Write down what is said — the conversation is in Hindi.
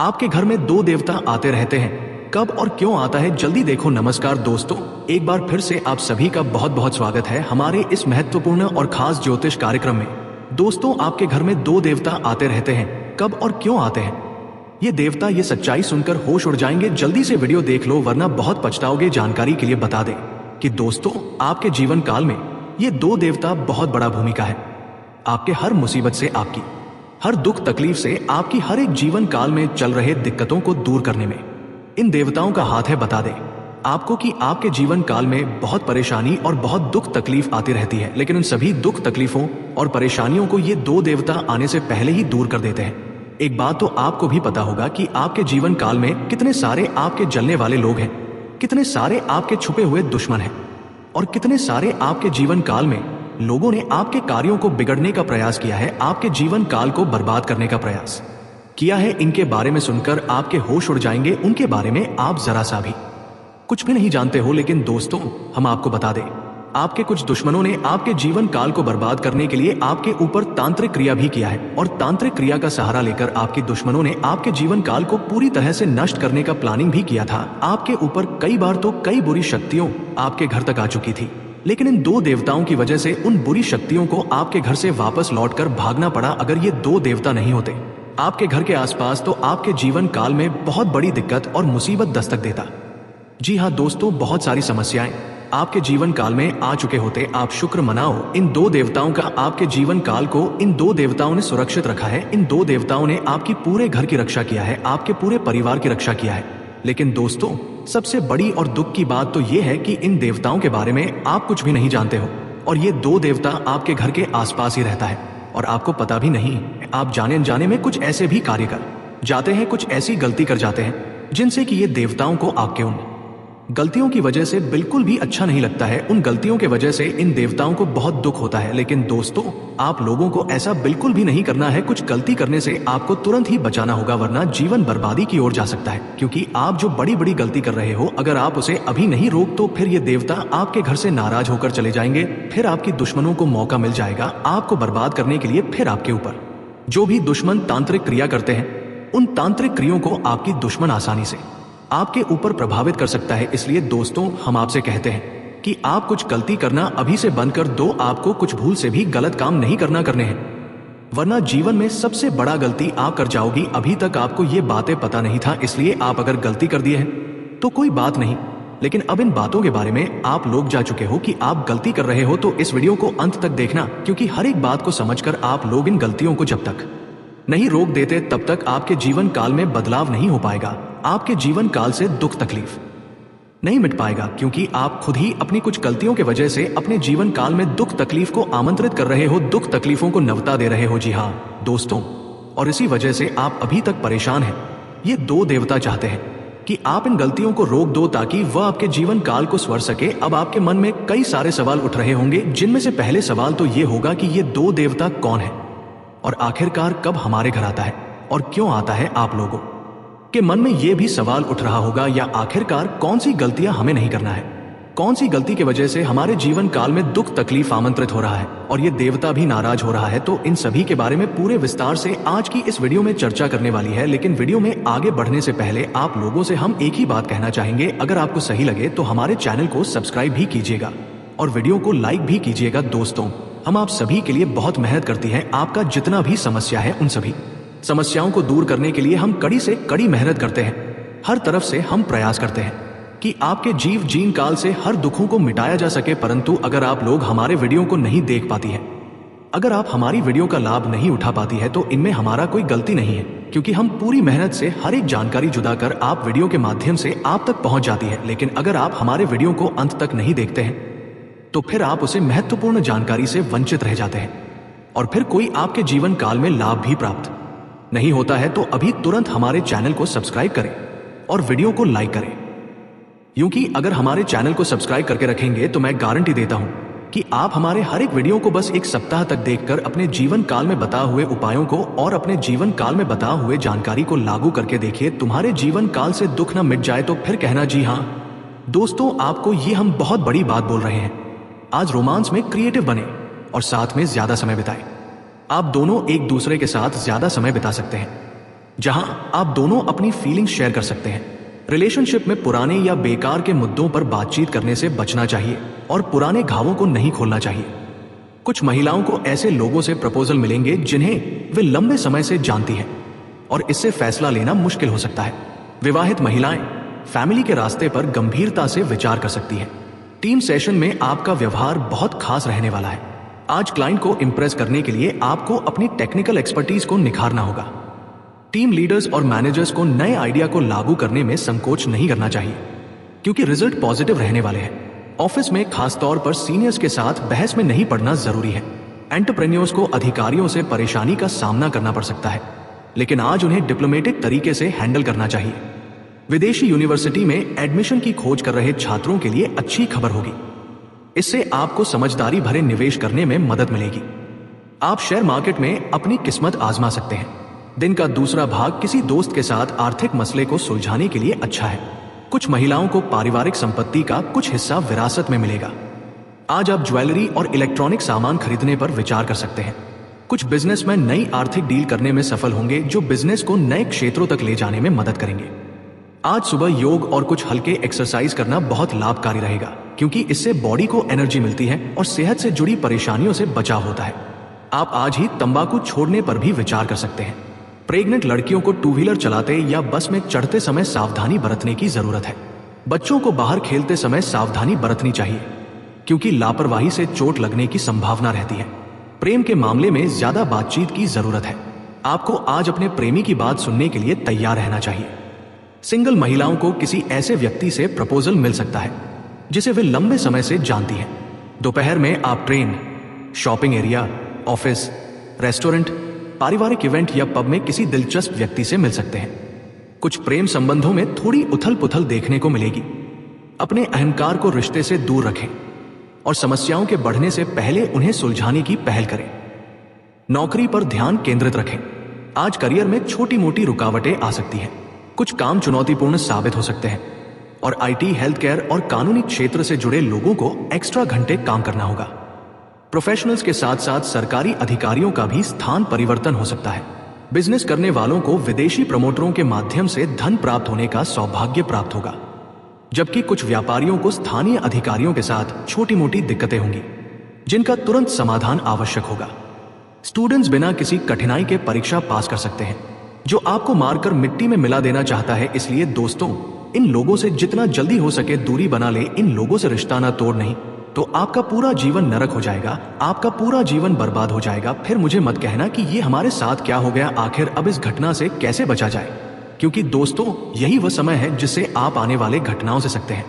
आपके घर में दो देवता आते रहते हैं, कब और क्यों आता है जल्दी देखो। नमस्कार दोस्तों, एक बार फिर से आप सभी का बहुत बहुत स्वागत है हमारे इस महत्वपूर्ण और खास ज्योतिष कार्यक्रम में। दोस्तों, आपके घर में दो देवता आते रहते हैं, कब और क्यों आते हैं ये देवता, ये सच्चाई सुनकर होश उड़ जाएंगे। जल्दी से वीडियो देख लो वरना बहुत पछताओगे। जानकारी के लिए बता दें कि दोस्तों, आपके जीवन काल में ये दो देवता बहुत बड़ा भूमिका है। आपके हर मुसीबत से, आपकी हर दुख तकलीफ से, आपकी हर एक जीवन काल में चल रहे दिक्कतों को दूर करने में इन देवताओं का हाथ है। बता दें आपको कि आपके जीवन काल में बहुत परेशानी और बहुत दुख तकलीफ आती रहती है, लेकिन उन सभी दुख तकलीफों और परेशानियों को ये दो देवता आने से पहले ही दूर कर देते हैं। एक बात तो आपको भी पता होगा कि आपके जीवन काल में कितने सारे आपके जलने वाले लोग हैं, कितने सारे आपके छुपे हुए दुश्मन हैं और कितने सारे आपके जीवन काल में लोगों ने आपके कार्यों को बिगड़ने का प्रयास किया है, आपके जीवन काल को बर्बाद करने का प्रयास किया है। इनके बारे में सुनकर आपके होश उड़ जाएंगे। उनके बारे में आप जरा सा भी कुछ भी नहीं जानते हो, लेकिन दोस्तों हम आपको बता दें, आपके कुछ दुश्मनों ने आपके जीवन काल को बर्बाद करने के लिए आपके ऊपर तांत्रिक क्रिया भी किया है और तांत्रिक क्रिया का सहारा लेकर आपके दुश्मनों ने आपके जीवन काल को पूरी तरह से नष्ट करने का प्लानिंग भी किया था। आपके ऊपर कई बार तो कई बुरी शक्तियों आपके घर तक आ चुकी थी, लेकिन इन दो देवताओं की वजह से उन बुरी शक्तियों को आपके घर से वापस लौटकर भागना पड़ा। अगर ये दो देवता नहीं होते आपके घर के आसपास तो आपके जीवन काल में बहुत बड़ी दिक्कत और मुसीबत दस्तक देता। जी हाँ दोस्तों, बहुत सारी समस्याएं आपके जीवन काल में आ चुके होते। आप शुक्र मनाओ, इन दो देवताओं का आपके जीवन काल को इन दो देवताओं ने सुरक्षित रखा है। इन दो देवताओं ने आपकी पूरे घर की रक्षा किया है, आपके पूरे परिवार की रक्षा किया है। लेकिन दोस्तों, सबसे बड़ी और दुख की बात तो यह है कि इन देवताओं के बारे में आप कुछ भी नहीं जानते हो और ये दो देवता आपके घर के आसपास ही रहता है और आपको पता भी नहीं। आप जाने अनजाने में कुछ ऐसे भी कार्य कर जाते हैं, कुछ ऐसी गलती कर जाते हैं जिनसे कि ये देवताओं को आपके उन गलतियों की वजह से बिल्कुल भी अच्छा नहीं लगता है। उन गलतियों के वजह से इन देवताओं को बहुत दुख होता है। लेकिन दोस्तों, आप लोगों को ऐसा बिल्कुल भी नहीं करना है। कुछ गलती करने से आपको तुरंत ही बचाना होगा वरना जीवन बर्बादी की ओर जा सकता है। क्योंकि आप जो बड़ी बड़ी गलती कर रहे हो, अगर आप उसे अभी नहीं रोक तो फिर ये देवता आपके घर से नाराज होकर चले जाएंगे। फिर आपकी दुश्मनों को मौका मिल जाएगा आपको बर्बाद करने के लिए। फिर आपके ऊपर जो भी दुश्मन तांत्रिक क्रिया करते हैं, उन तांत्रिक क्रियों को आपकी दुश्मन आसानी से आपके ऊपर प्रभावित कर सकता है। इसलिए दोस्तों, हम आपसे कहते हैं कि आप कुछ गलती करना अभी से बंद कर दो। आपको कुछ भूल से भी गलत काम नहीं करने हैं, वरना जीवन में सबसे बड़ा गलती आप कर जाओगी। अभी तक आपको ये बातें पता नहीं था, इसलिए आप अगर गलती कर दिए हैं तो कोई बात नहीं, लेकिन अब इन बातों के बारे में आप लोग जा चुके हो कि आप गलती कर रहे हो, तो इस वीडियो को अंत तक देखना, क्योंकि हर एक बात को समझकर आप लोग इन गलतियों को जब तक नहीं रोक देते तब तक आपके जीवन काल में बदलाव नहीं हो पाएगा। आपके जीवन काल से दुख तकलीफ नहीं मिट पाएगा, क्योंकि आप खुद ही अपनी कुछ गलतियों के वजह से अपने जीवन काल में दुख तकलीफ को आमंत्रित कर रहे हो, दुख तकलीफों को नवता दे रहे हो। जी हाँ दोस्तों, और इसी वजह से आप अभी तक परेशान हैं। ये दो देवता चाहते हैं कि आप इन गलतियों को रोक दो ताकि वह आपके जीवन काल को स्वर सके। अब आपके मन में कई सारे सवाल उठ रहे होंगे, जिनमें से पहले सवाल तो ये होगा कि ये दो देवता कौन है और आखिरकार कब हमारे घर आता है और क्यों आता है। आप लोगों के मन में यह भी सवाल उठ रहा होगा, या आखिरकार कौन सी गलतियां हमें नहीं करना है, कौन सी गलती की वजह से हमारे जीवन काल में दुख तकलीफ आमंत्रित हो रहा है और ये देवता भी नाराज हो रहा है। तो इन सभी के बारे में पूरे विस्तार से आज की इस वीडियो में चर्चा करने वाली है। लेकिन वीडियो में आगे बढ़ने से पहले आप लोगों से हम एक ही बात कहना चाहेंगे, अगर आपको सही लगे तो हमारे चैनल को सब्सक्राइब भी कीजिएगा और वीडियो को लाइक भी कीजिएगा। दोस्तों, हम आप सभी के लिए बहुत मेहनत करती हैं। आपका जितना भी समस्या है, उन सभी समस्याओं को दूर करने के लिए हम कड़ी से कड़ी मेहनत करते हैं। हर तरफ से हम प्रयास करते हैं कि आपके जीवन काल से हर दुखों को मिटाया जा सके। परंतु अगर आप लोग हमारे वीडियो को नहीं देख पाती हैं, अगर आप हमारी वीडियो का लाभ नहीं उठा पाती है, तो इनमें हमारा कोई गलती नहीं है, क्योंकि हम पूरी मेहनत से हर एक जानकारी जुदा कर आप वीडियो के माध्यम से आप तक पहुंच जाती है। लेकिन अगर आप हमारे वीडियो को अंत तक नहीं देखते हैं तो फिर आप उसे महत्वपूर्ण जानकारी से वंचित रह जाते हैं और फिर कोई आपके जीवन काल में लाभ भी प्राप्त नहीं होता है। तो अभी तुरंत हमारे चैनल को सब्सक्राइब करें और वीडियो को लाइक करें, क्योंकि अगर हमारे चैनल को सब्सक्राइब करके रखेंगे तो मैं गारंटी देता हूं कि आप हमारे हर एक वीडियो को बस एक सप्ताह तक देखकर अपने जीवन काल में बता हुए उपायों को और अपने जीवन काल में बता हुए जानकारी को लागू करके देखिए। तुम्हारे जीवन काल से दुख न मिट जाए तो फिर कहना जी हाँ। दोस्तों, आपको ये हम बहुत बड़ी बात बोल रहे हैं। आज रोमांस में क्रिएटिव बने और साथ में ज्यादा समय बिताएं। आप दोनों एक दूसरे के साथ ज्यादा समय बिता सकते हैं। जहां आप दोनों अपनी फीलिंग्स शेयर कर सकते हैं। रिलेशनशिप में पुराने या बेकार के मुद्दों पर बातचीत करने से बचना चाहिए और पुराने घावों को नहीं खोलना चाहिए। कुछ महिलाओं को ऐसे लोगों से प्रपोजल मिलेंगे जिन्हें वे लंबे समय से जानती हैं और इससे फैसला लेना मुश्किल हो सकता है। विवाहित महिलाएं फैमिली के रास्ते पर गंभीरता से विचार कर सकती हैं। टीम सेशन में आपका व्यवहार बहुत खास रहने वाला है। आज क्लाइंट को इंप्रेस करने के लिए आपको अपनी टेक्निकल एक्सपर्टीज को निखारना होगा। टीम लीडर्स और मैनेजर्स को नए आइडिया को लागू करने में संकोच नहीं करना चाहिए क्योंकि रिजल्ट पॉजिटिव रहने वाले हैं। ऑफिस में खासतौर पर सीनियर्स के साथ बहस में नहीं पड़ना जरूरी है। एंटरप्रेन्योर्स को अधिकारियों से परेशानी का सामना करना पड़ सकता है, लेकिन आज उन्हें डिप्लोमेटिक तरीके से हैंडल करना चाहिए। विदेशी यूनिवर्सिटी में एडमिशन की खोज कर रहे छात्रों के लिए अच्छी खबर होगी। इससे आपको समझदारी भरे निवेश करने में मदद मिलेगी। आप शेयर मार्केट में अपनी किस्मत आजमा सकते हैं। दिन का दूसरा भाग किसी दोस्त के साथ आर्थिक मसले को सुलझाने के लिए अच्छा है। कुछ महिलाओं को पारिवारिक संपत्ति का कुछ हिस्सा विरासत में मिलेगा। आज आप ज्वेलरी और इलेक्ट्रॉनिक सामान खरीदने पर विचार कर सकते हैं। कुछ बिजनेसमैन नई आर्थिक डील करने में सफल होंगे जो बिजनेस को नए क्षेत्रों तक ले जाने में मदद करेंगे। आज सुबह योग और कुछ हल्के एक्सरसाइज करना बहुत लाभकारी रहेगा क्योंकि इससे बॉडी को एनर्जी मिलती है और सेहत से जुड़ी परेशानियों से बचाव होता है। आप आज ही तंबाकू छोड़ने पर भी विचार कर सकते हैं। प्रेग्नेंट लड़कियों को टू व्हीलर चलाते या बस में चढ़ते समय सावधानी बरतने की जरूरत है। बच्चों को बाहर खेलते समय सावधानी बरतनी चाहिए क्योंकि लापरवाही से चोट लगने की संभावना रहती है। प्रेम के मामले में ज्यादा बातचीत की जरूरत है। आपको आज अपने प्रेमी की बात सुनने के लिए तैयार रहना चाहिए। सिंगल महिलाओं को किसी ऐसे व्यक्ति से प्रपोजल मिल सकता है जिसे वे लंबे समय से जानती हैं। दोपहर में आप train, shopping area, office, restaurant, पारिवारिक इवेंट या पब में किसी दिलचस्प व्यक्ति से मिल सकते हैं। कुछ प्रेम संबंधों में थोड़ी उथल पुथल देखने को मिलेगी। अपने अहंकार को रिश्ते से दूर रखें और समस्याओं के बढ़ने से पहले उन्हें सुलझाने की पहल करें। नौकरी पर ध्यान केंद्रित रखें। आज करियर में छोटी मोटी रुकावटें आ सकती हैं। कुछ काम चुनौतीपूर्ण साबित हो सकते हैं और आईटी, हेल्थ केयर और कानूनी क्षेत्र से जुड़े लोगों को एक्स्ट्रा घंटे काम करना होगा। प्रोफेशनल्स के साथ साथ सरकारी अधिकारियों का भी स्थान परिवर्तन हो सकता है। बिजनेस करने वालों को विदेशी प्रमोटरों के माध्यम से धन प्राप्त होने का सौभाग्य प्राप्त होगा, जबकि कुछ व्यापारियों को स्थानीय अधिकारियों के साथ छोटी मोटी दिक्कतें होंगी जिनका तुरंत समाधान आवश्यक होगा। स्टूडेंट्स बिना किसी कठिनाई के परीक्षा पास कर सकते हैं जो आपको मारकर मिट्टी में मिला देना चाहता है। इसलिए दोस्तों, इन लोगों से जितना जल्दी हो सके दूरी बना ले। इन लोगों से रिश्ता ना तोड़, नहीं तो आपका पूरा जीवन नरक हो जाएगा, आपका पूरा जीवन बर्बाद हो जाएगा। फिर मुझे मत कहना कि ये हमारे साथ क्या हो गया, आखिर अब इस घटना से कैसे बचा जाए, क्योंकि दोस्तों यही वह समय है जिससे आप आने वाले घटनाओं से सकते हैं।